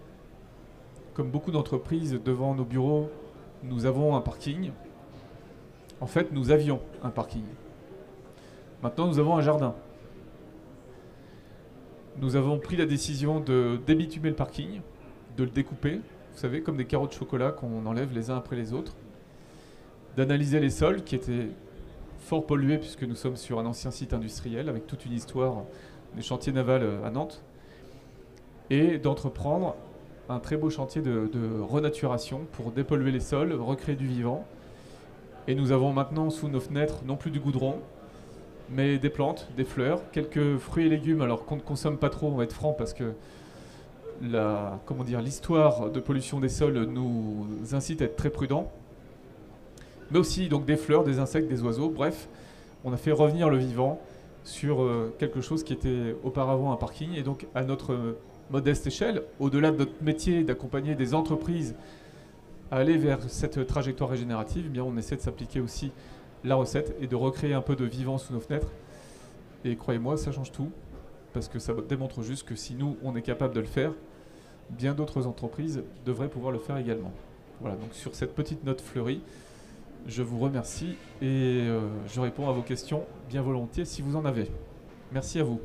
Comme beaucoup d'entreprises, devant nos bureaux, nous avons un parking. En fait, nous avions un parking. Maintenant, nous avons un jardin. Nous avons pris la décision de débitumer le parking, de le découper, vous savez, comme des carreaux de chocolat qu'on enlève les uns après les autres, d'analyser les sols qui étaient fort pollués puisque nous sommes sur un ancien site industriel avec toute une histoire des chantiers navals à Nantes, et d'entreprendre un très beau chantier de renaturation pour dépolluer les sols, recréer du vivant. Et nous avons maintenant sous nos fenêtres non plus du goudron, mais des plantes, des fleurs, quelques fruits et légumes, alors qu'on ne consomme pas trop, on va être franc, parce que l'histoire de pollution des sols nous incite à être très prudents. Mais aussi donc des fleurs, des insectes, des oiseaux, bref, on a fait revenir le vivant sur quelque chose qui était auparavant un parking. Et donc à notre modeste échelle, au-delà de notre métier d'accompagner des entreprises à aller vers cette trajectoire régénérative, eh bien on essaie de s'appliquer aussi la recette et de recréer un peu de vivant sous nos fenêtres. Et croyez-moi, ça change tout, parce que ça démontre juste que si nous, on est capable de le faire, bien d'autres entreprises devraient pouvoir le faire également. Voilà, donc sur cette petite note fleurie, je vous remercie et je réponds à vos questions bien volontiers si vous en avez. Merci à vous.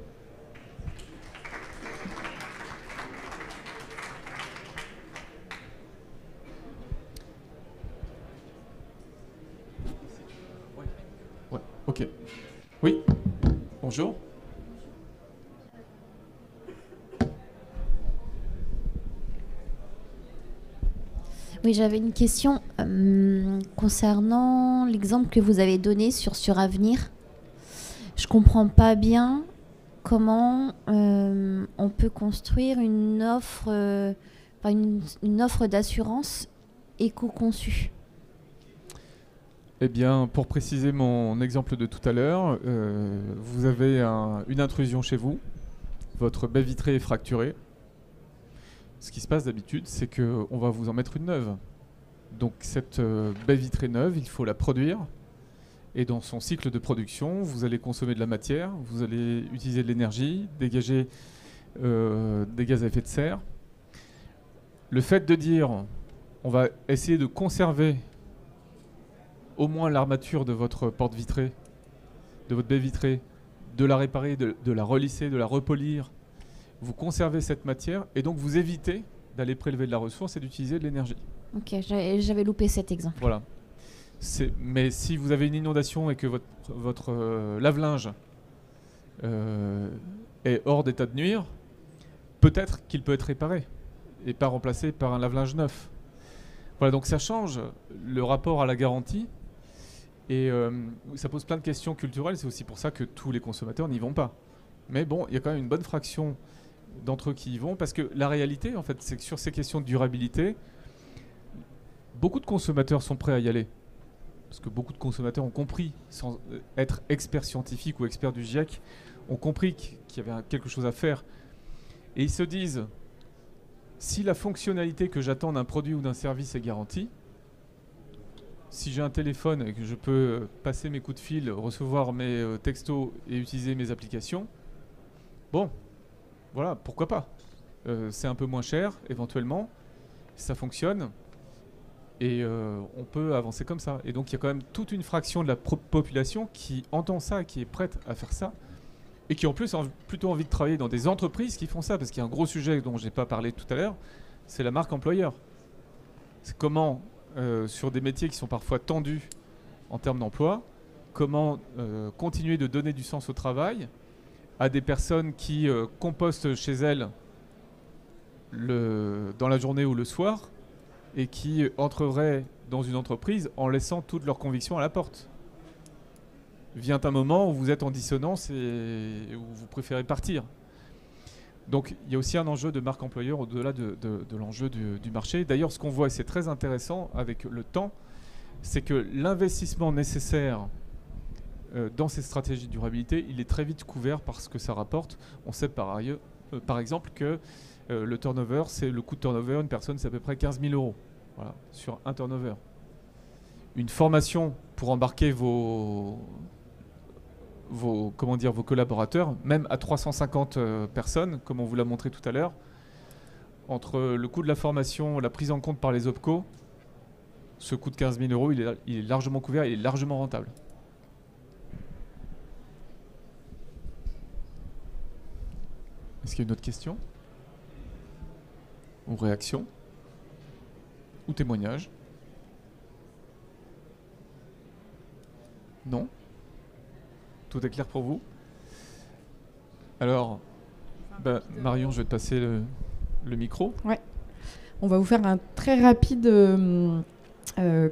Ouais, ok. Oui, bonjour. Oui, j'avais une question concernant l'exemple que vous avez donné sur Avenir. Je comprends pas bien comment on peut construire une offre, une offre d'assurance éco-conçue. Eh bien, pour préciser mon exemple de tout à l'heure, vous avez une intrusion chez vous, votre baie vitrée est fracturée. Ce qui se passe d'habitude, c'est qu'on va vous en mettre une neuve. Donc cette baie vitrée neuve, il faut la produire. Et dans son cycle de production, vous allez consommer de la matière, vous allez utiliser de l'énergie, dégager des gaz à effet de serre. Le fait de dire on va essayer de conserver au moins l'armature de votre porte vitrée, de votre baie vitrée, de la réparer, de la relisser, de la repolir. Vous conservez cette matière et donc vous évitez d'aller prélever de la ressource et d'utiliser de l'énergie. Ok, j'avais loupé cet exemple. Voilà. Mais si vous avez une inondation et que votre lave-linge est hors d'état de nuire, peut-être qu'il peut être réparé et pas remplacé par un lave-linge neuf. Voilà, donc ça change le rapport à la garantie et ça pose plein de questions culturelles. C'est aussi pour ça que tous les consommateurs n'y vont pas. Mais bon, il y a quand même une bonne fraction d'entre eux qui y vont parce que la réalité, en fait, c'est que sur ces questions de durabilité, beaucoup de consommateurs sont prêts à y aller. Parce que beaucoup de consommateurs ont compris, sans être experts scientifiques ou experts du GIEC, ont compris qu'il y avait quelque chose à faire. Et ils se disent, si la fonctionnalité que j'attends d'un produit ou d'un service est garantie, si j'ai un téléphone et que je peux passer mes coups de fil, recevoir mes textos et utiliser mes applications, bon, voilà, pourquoi pas. C'est un peu moins cher, éventuellement, ça fonctionne. Et on peut avancer comme ça. Et donc il y a quand même toute une fraction de la population qui entend ça, qui est prête à faire ça, et qui en plus a plutôt envie de travailler dans des entreprises qui font ça, parce qu'il y a un gros sujet dont je n'ai pas parlé tout à l'heure, c'est la marque employeur. C'est comment, sur des métiers qui sont parfois tendus en termes d'emploi, comment continuer de donner du sens au travail à des personnes qui compostent chez elles dans la journée ou le soir, et qui entreraient dans une entreprise en laissant toutes leurs convictions à la porte. Vient un moment où vous êtes en dissonance et où vous préférez partir. Donc il y a aussi un enjeu de marque employeur au-delà de l'enjeu du marché. D'ailleurs, ce qu'on voit, et c'est très intéressant avec le temps, c'est que l'investissement nécessaire dans ces stratégies de durabilité, il est très vite couvert par ce que ça rapporte. On sait par exemple que le turnover, c'est le coût de turnover, une personne, c'est à peu près 15 000 €. Voilà, sur un turnover. Une formation pour embarquer vos collaborateurs, même à 350 personnes, comme on vous l'a montré tout à l'heure, entre le coût de la formation, la prise en compte par les OPCO, ce coût de 15 000 €, il est largement couvert, il est largement rentable. Est-ce qu'il y a une autre question ? Ou réaction ? Ou témoignage? Non? Tout est clair pour vous? Alors, Marion, je vais te passer le micro. Ouais. On va vous faire un très rapide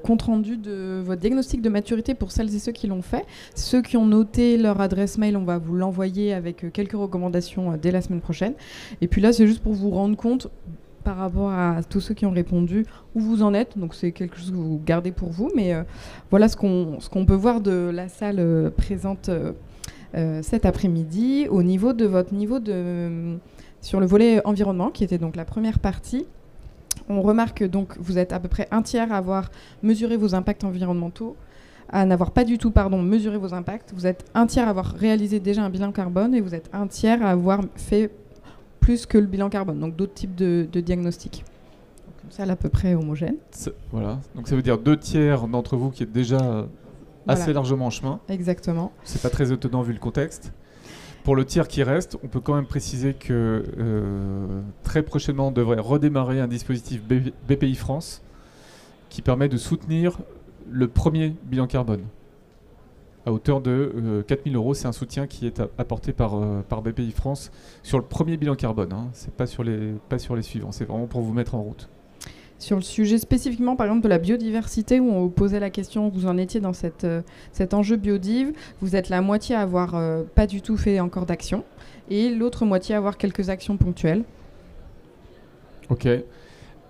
compte-rendu de votre diagnostic de maturité pour celles et ceux qui l'ont fait. Ceux qui ont noté leur adresse mail, on va vous l'envoyer avec quelques recommandations dès la semaine prochaine. Et puis là, c'est juste pour vous rendre compte par rapport à tous ceux qui ont répondu, où vous en êtes. Donc c'est quelque chose que vous gardez pour vous, mais voilà ce qu'on peut voir de la salle présente cet après-midi au niveau de votre sur le volet environnement, qui était donc la première partie. On remarque donc vous êtes à peu près un tiers à avoir mesuré vos impacts environnementaux, à n'avoir pas du tout mesuré vos impacts. Vous êtes un tiers à avoir réalisé déjà un bilan carbone et vous êtes un tiers à avoir fait plus que le bilan carbone, donc d'autres types de diagnostics. Comme ça, à peu près homogène. Voilà, donc ça veut dire 2 tiers d'entre vous qui êtes déjà assez largement en chemin. Exactement. C'est pas très étonnant vu le contexte. Pour le tiers qui reste, on peut quand même préciser que très prochainement, on devrait redémarrer un dispositif BPI France qui permet de soutenir le premier bilan carbone à hauteur de 4 000 €. C'est un soutien qui est apporté par BPI France sur le premier bilan carbone. Hein. C'est pas sur les suivants. C'est vraiment pour vous mettre en route. Sur le sujet spécifiquement, par exemple, de la biodiversité, où on vous posait la question, vous en étiez dans cet enjeu biodiv, vous êtes la moitié à avoir pas du tout fait encore d'action, et l'autre moitié à avoir quelques actions ponctuelles. Ok.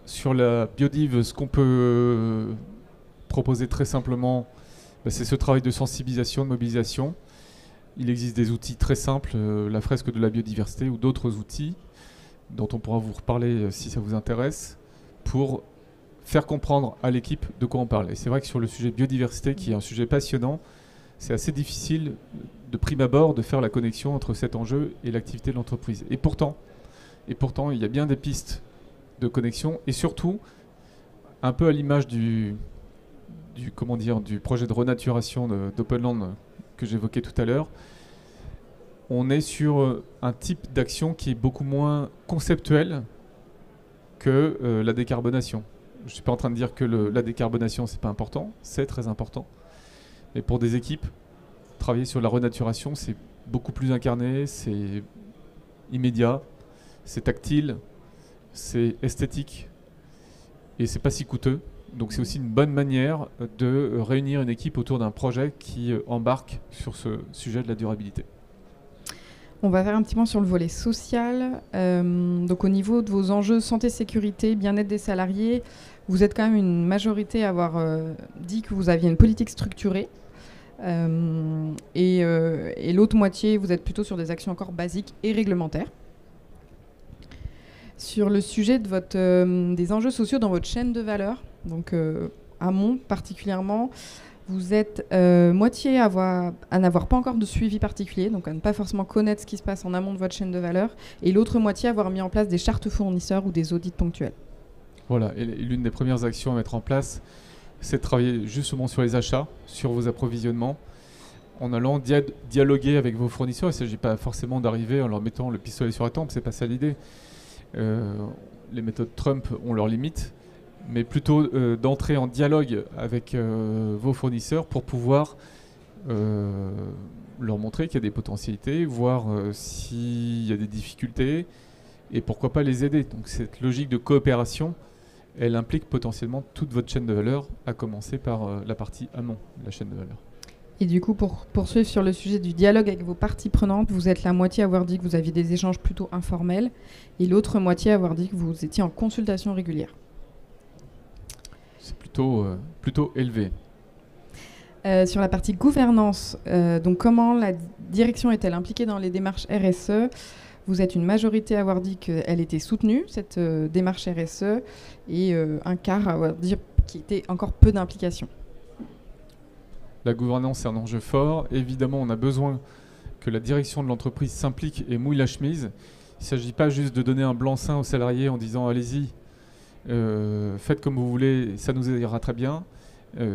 Sur la biodiv, ce qu'on peut proposer très simplement, c'est ce travail de sensibilisation, de mobilisation. Il existe des outils très simples, la fresque de la biodiversité ou d'autres outils dont on pourra vous reparler si ça vous intéresse, pour faire comprendre à l'équipe de quoi on parle. Et c'est vrai que sur le sujet biodiversité, qui est un sujet passionnant, c'est assez difficile de prime abord de faire la connexion entre cet enjeu et l'activité de l'entreprise. Et pourtant, il y a bien des pistes de connexion, et surtout, un peu à l'image du projet de renaturation d'Openland que j'évoquais tout à l'heure. On est sur un type d'action qui est beaucoup moins conceptuel que la décarbonation. Je ne suis pas en train de dire que la décarbonation, c'est pas important, c'est très important. Mais pour des équipes, travailler sur la renaturation, c'est beaucoup plus incarné, c'est immédiat, c'est tactile, c'est esthétique et c'est pas si coûteux. Donc c'est aussi une bonne manière de réunir une équipe autour d'un projet qui embarque sur ce sujet de la durabilité. On va faire un petit point sur le volet social. Donc au niveau de vos enjeux santé, sécurité, bien-être des salariés, vous êtes quand même une majorité à avoir dit que vous aviez une politique structurée. Et l'autre moitié, vous êtes plutôt sur des actions encore basiques et réglementaires. Sur le sujet de des enjeux sociaux dans votre chaîne de valeur, donc amont particulièrement, vous êtes moitié à n'avoir pas encore de suivi particulier, donc à ne pas forcément connaître ce qui se passe en amont de votre chaîne de valeur, et l'autre moitié à avoir mis en place des chartes fournisseurs ou des audits ponctuels. Voilà, et l'une des premières actions à mettre en place, c'est de travailler justement sur les achats, sur vos approvisionnements, en allant dialoguer avec vos fournisseurs. Il ne s'agit pas forcément d'arriver en leur mettant le pistolet sur la tempe, c'est pas ça l'idée. Les méthodes Trump ont leurs limites, mais plutôt d'entrer en dialogue avec vos fournisseurs pour pouvoir leur montrer qu'il y a des potentialités, voir s'il y a des difficultés et pourquoi pas les aider. Donc cette logique de coopération, elle implique potentiellement toute votre chaîne de valeur, à commencer par la partie amont de la chaîne de valeur. Et du coup, pour poursuivre sur le sujet du dialogue avec vos parties prenantes, vous êtes la moitié à avoir dit que vous aviez des échanges plutôt informels et l'autre moitié à avoir dit que vous étiez en consultation régulière. C'est plutôt élevé. Sur la partie gouvernance, donc comment la direction est-elle impliquée dans les démarches RSE ? Vous êtes une majorité à avoir dit qu'elle était soutenue, cette démarche RSE, et un quart à avoir dit qu'il y était encore peu d'implication. La gouvernance, c'est un enjeu fort. Évidemment, on a besoin que la direction de l'entreprise s'implique et mouille la chemise. Il ne s'agit pas juste de donner un blanc-seing aux salariés en disant « allez-y, faites comme vous voulez, ça nous ira très bien ».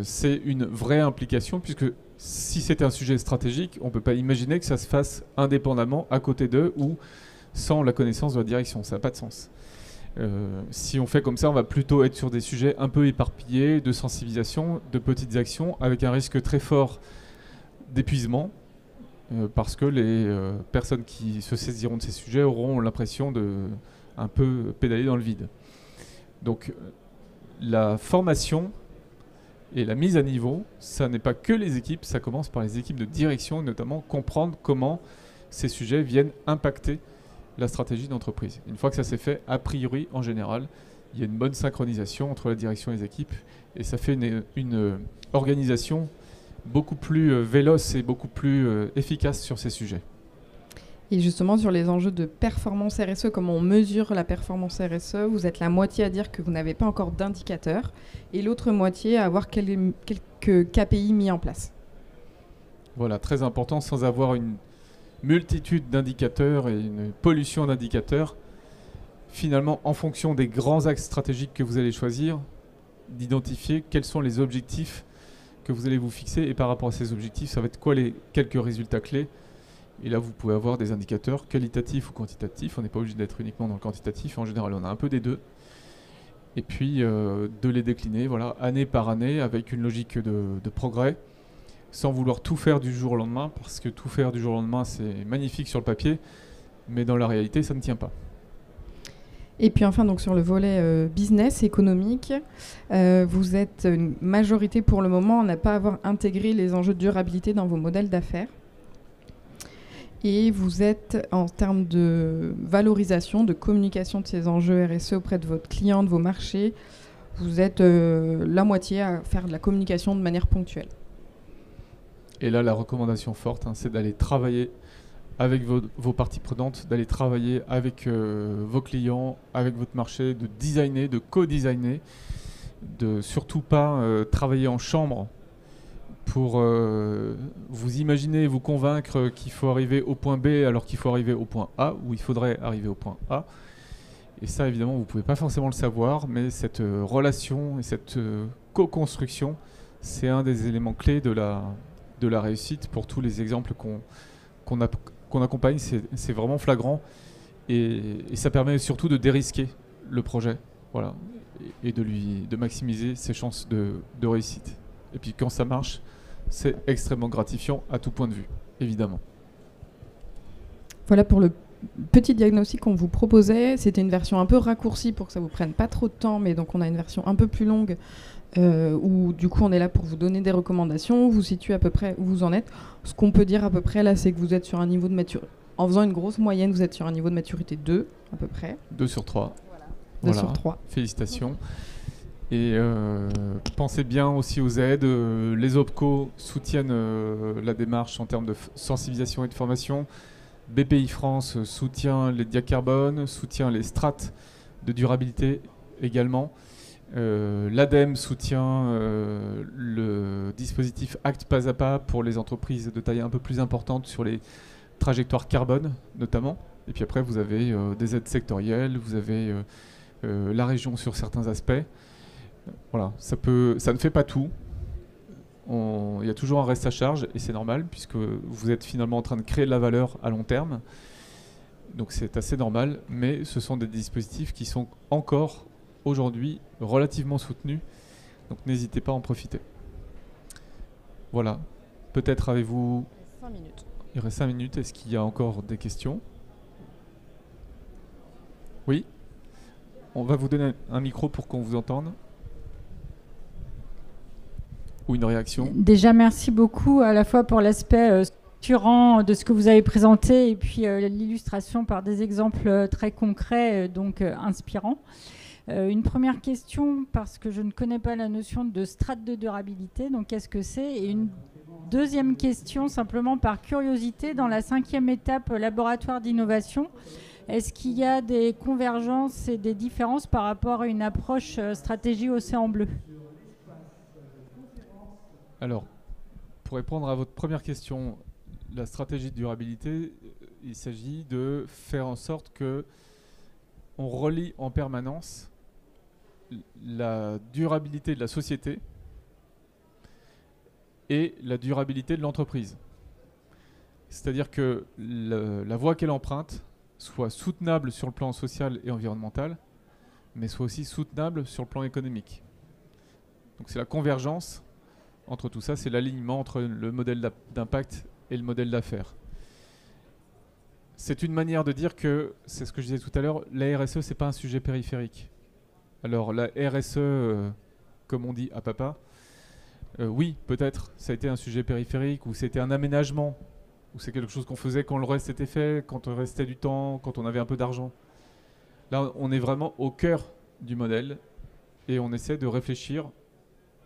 C'est une vraie implication, puisque si c'était un sujet stratégique, on ne peut pas imaginer que ça se fasse indépendamment, à côté d'eux, ou sans la connaissance de la direction. Ça n'a pas de sens. Si on fait comme ça, on va plutôt être sur des sujets un peu éparpillés, de sensibilisation, de petites actions, avec un risque très fort d'épuisement, parce que les personnes qui se saisiront de ces sujets auront l'impression de un peu pédaler dans le vide. Donc la formation et la mise à niveau, ça n'est pas que les équipes, ça commence par les équipes de direction, notamment comprendre comment ces sujets viennent impacter la stratégie d'entreprise. Une fois que ça s'est fait, a priori, en général, il y a une bonne synchronisation entre la direction et les équipes, et ça fait une organisation beaucoup plus véloce et beaucoup plus efficace sur ces sujets. Et justement, sur les enjeux de performance RSE, comment on mesure la performance RSE, vous êtes la moitié à dire que vous n'avez pas encore d'indicateurs, et l'autre moitié à avoir quelques KPI mis en place. Voilà, très important, sans avoir une multitude d'indicateurs et une pollution d'indicateurs. Finalement, en fonction des grands axes stratégiques que vous allez choisir, d'identifier quels sont les objectifs que vous allez vous fixer, et par rapport à ces objectifs, ça va être quoi les quelques résultats clés. Et là, vous pouvez avoir des indicateurs qualitatifs ou quantitatifs. On n'est pas obligé d'être uniquement dans le quantitatif. En général, on a un peu des deux. Et puis, de les décliner, voilà, année par année, avec une logique de progrès, sans vouloir tout faire du jour au lendemain, parce que tout faire du jour au lendemain, c'est magnifique sur le papier, mais dans la réalité, ça ne tient pas. Et puis enfin, donc sur le volet business, économique, vous êtes une majorité pour le moment à ne pas avoir intégré les enjeux de durabilité dans vos modèles d'affaires. Et vous êtes, en termes de valorisation, de communication de ces enjeux RSE auprès de votre client, de vos marchés, vous êtes la moitié à faire de la communication de manière ponctuelle. Et là, la recommandation forte, c'est d'aller travailler avec vos parties prenantes, d'aller travailler avec vos clients, avec votre marché, de designer, de co-designer, de surtout pas travailler en chambre pour vous imaginer, vous convaincre qu'il faut arriver au point B alors qu'il faut arriver au point A, ou il faudrait arriver au point A. Et ça, évidemment, vous ne pouvez pas forcément le savoir, mais cette relation et cette co-construction, c'est un des éléments clés de la réussite pour tous les exemples qu'on accompagne. C'est vraiment flagrant. Et ça permet surtout de dérisquer le projet, voilà, et de maximiser ses chances de réussite. Et puis quand ça marche, c'est extrêmement gratifiant à tout point de vue, évidemment. Voilà pour le petit diagnostic qu'on vous proposait. C'était une version un peu raccourcie pour que ça vous prenne pas trop de temps, mais donc on a une version un peu plus longue où du coup on est là pour vous donner des recommandations, vous situer à peu près où vous en êtes. Ce qu'on peut dire à peu près là, c'est que vous êtes sur un niveau de maturité. En faisant une grosse moyenne, vous êtes sur un niveau de maturité 2 à peu près. 2 sur 3. Voilà. 2 sur 3. Félicitations. Et pensez bien aussi aux aides. Les OPCO soutiennent la démarche en termes de sensibilisation et de formation. BPI France soutient les diacarbone, soutient les strates de durabilité également. L'ADEME soutient le dispositif Acte Pas à Pas pour les entreprises de taille un peu plus importante sur les trajectoires carbone notamment. Et puis après, vous avez des aides sectorielles, vous avez la région sur certains aspects. Voilà, ça ne fait pas tout. Il y a toujours un reste à charge et c'est normal puisque vous êtes finalement en train de créer de la valeur à long terme. Donc c'est assez normal, mais ce sont des dispositifs qui sont encore aujourd'hui relativement soutenus. Donc n'hésitez pas à en profiter. Voilà. Peut-être avez-vous... 5 minutes. Il reste 5 minutes. Est-ce qu'il y a encore des questions? Oui? On va vous donner un micro pour qu'on vous entende. Ou une réaction? Déjà, merci beaucoup à la fois pour l'aspect structurant de ce que vous avez présenté et puis l'illustration par des exemples très concrets, donc inspirants. Une première question, parce que je ne connais pas la notion de strate de durabilité, donc qu'est-ce que c'est? Et une deuxième question, simplement par curiosité, dans la 5e étape laboratoire d'innovation, est-ce qu'il y a des convergences et des différences par rapport à une approche stratégie océan bleu? Alors, pour répondre à votre première question, la stratégie de durabilité, il s'agit de faire en sorte que on relie en permanence la durabilité de la société et la durabilité de l'entreprise. C'est-à-dire que la voie qu'elle emprunte soit soutenable sur le plan social et environnemental, mais soit aussi soutenable sur le plan économique. Donc c'est la convergence entre tout ça, c'est l'alignement entre le modèle d'impact et le modèle d'affaires. C'est une manière de dire que, c'est ce que je disais tout à l'heure, la RSE, c'est pas un sujet périphérique. Alors la RSE, comme on dit à papa, oui, peut-être, ça a été un sujet périphérique, ou c'était un aménagement, ou c'est quelque chose qu'on faisait quand le reste était fait, quand on restait du temps, quand on avait un peu d'argent. Là, on est vraiment au cœur du modèle, et on essaie de réfléchir,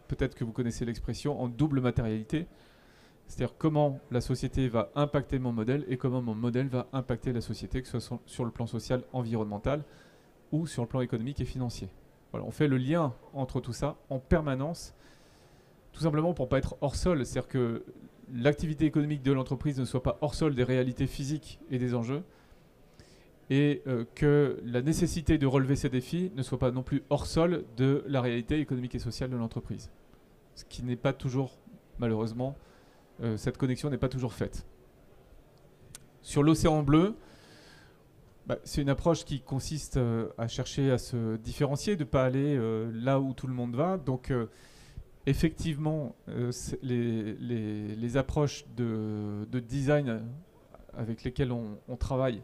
peut-être que vous connaissez l'expression, en double matérialité, c'est-à-dire comment la société va impacter mon modèle et comment mon modèle va impacter la société, que ce soit sur le plan social, environnemental ou sur le plan économique et financier. Voilà, on fait le lien entre tout ça en permanence, tout simplement pour ne pas être hors sol, c'est-à-dire que l'activité économique de l'entreprise ne soit pas hors sol des réalités physiques et des enjeux, et que la nécessité de relever ces défis ne soit pas non plus hors sol de la réalité économique et sociale de l'entreprise. Ce qui n'est pas toujours, malheureusement, cette connexion n'est pas toujours faite. Sur l'océan bleu, c'est une approche qui consiste à chercher à se différencier, de ne pas aller là où tout le monde va. Donc, effectivement, les approches de design avec lesquelles on travaille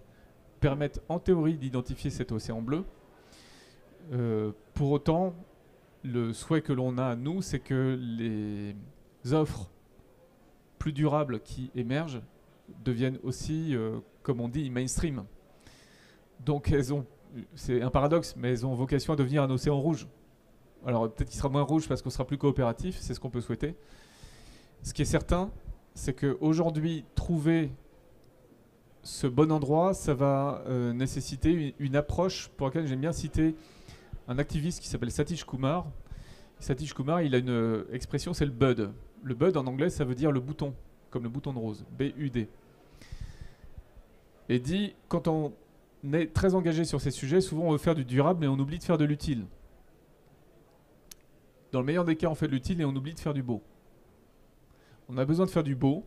permettent en théorie d'identifier cet océan bleu. Pour autant, le souhait que l'on a, nous, c'est que les offres plus durables qui émergent deviennent aussi, comme on dit, mainstream. Donc c'est un paradoxe, mais elles ont vocation à devenir un océan rouge. Alors peut-être qu'il sera moins rouge parce qu'on sera plus coopératif, c'est ce qu'on peut souhaiter. Ce qui est certain, c'est qu'aujourd'hui, trouver ce bon endroit, ça va nécessiter une approche pour laquelle j'aime bien citer un activiste qui s'appelle Satish Kumar. Satish Kumar, il a une expression, c'est le bud. Le bud en anglais, ça veut dire le bouton, comme le bouton de rose, B-U-D. Et dit, quand on est très engagé sur ces sujets, souvent on veut faire du durable, mais on oublie de faire de l'utile. Dans le meilleur des cas, on fait de l'utile et on oublie de faire du beau. On a besoin de faire du beau,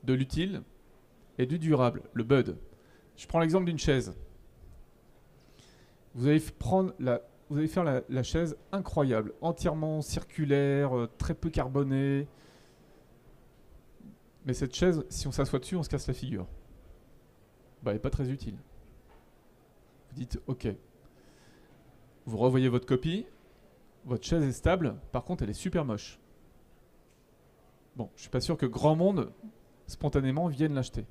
de l'utile et du durable, le bud. Je prends l'exemple d'une chaise. Vous allez faire la chaise incroyable, entièrement circulaire, très peu carbonée. Mais cette chaise, si on s'assoit dessus, on se casse la figure. Bah, elle n'est pas très utile. Vous dites, ok. Vous revoyez votre copie. Votre chaise est stable. Par contre, elle est super moche. Bon, je suis pas sûr que grand monde, spontanément, vienne l'acheter.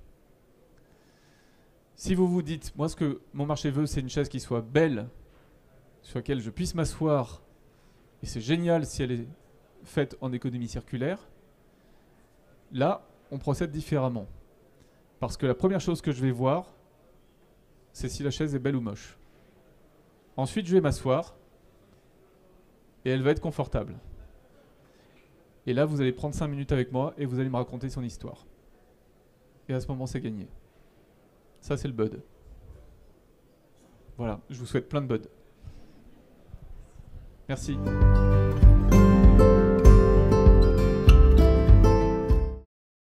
Si vous vous dites, moi, ce que mon marché veut, c'est une chaise qui soit belle, sur laquelle je puisse m'asseoir, et c'est génial si elle est faite en économie circulaire, là, on procède différemment. Parce que la première chose que je vais voir, c'est si la chaise est belle ou moche. Ensuite, je vais m'asseoir, et elle va être confortable. Et là, vous allez prendre 5 minutes avec moi, et vous allez me raconter son histoire. Et à ce moment, c'est gagné. Ça, c'est le bud. Voilà, je vous souhaite plein de bud. Merci.